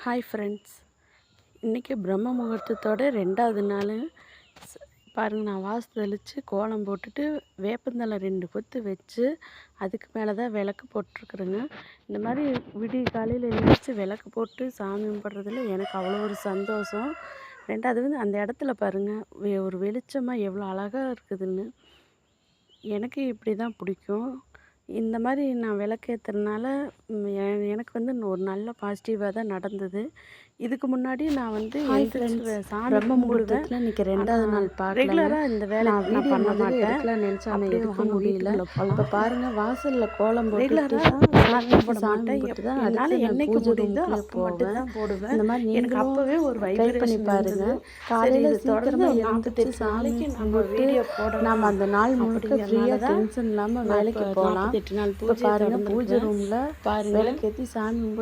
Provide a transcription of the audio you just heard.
Hi friends, இன்றைக்கி பிரம்ம முகூர்த்தத்தோட 2வது நாள். பாருங்கள், நான் வாசு தெளித்து கோலம் போட்டுட்டு வேப்பந்தழை 2 கொத்து வச்சு அதுக்கு மேலே தான் விளக்கு போட்டிருக்குறேங்க. இந்த மாதிரி விடிய காலையில் எழுந்திரிச்சு விளக்கு போட்டு சாமி கும்பிட்றதுல எனக்கு அவ்வளோ ஒரு சந்தோஷம். 2வது வந்து அந்த இடத்துல பாருங்கள், ஒரு வெளிச்சமாக எவ்வளோ அழகாக இருக்குதுன்னு. எனக்கு இப்படி தான் பிடிக்கும். இந்த மாதிரி நான் விளக்கேற்றுறதுனால எனக்கு வந்து ஒரு நல்ல பாசிட்டிவாக தான் நடந்தது. இதுக்கு முன்னாடி நான் வந்து சாமி பிரம்ம முகூர்த்தத்தில் இன்றைக்கி 2வது நாள் ரெகுலராக இந்த வேலை நான் பண்ண மாட்டேன். நினச்சா எடுக்க முடியல. இப்போ பாருங்கள், வாசலில் கோலம் ரெகுலராக சாமி கும்பிட மாட்டேன். என்னால் என்னைக்கு முடியுதோ அப்போ மட்டும் தான் போடுவேன். இந்த மாதிரி எனக்கு அப்போவே ஒரு வைப் பண்ணி பாருங்கள். காலையில் சீக்கிரமாக எழுந்துட்டு சாமிக்கு நம்ம வீடியோ போட நம்ம அந்த நாள் முழுக்க ஃப்ரீயாக டென்ஷன் இல்லாமல் வேலைக்கு போகலாம். 48 நாள் பூஜை பாருங்கள், பூஜை ரூமில் விளக்கேற்றி சாமி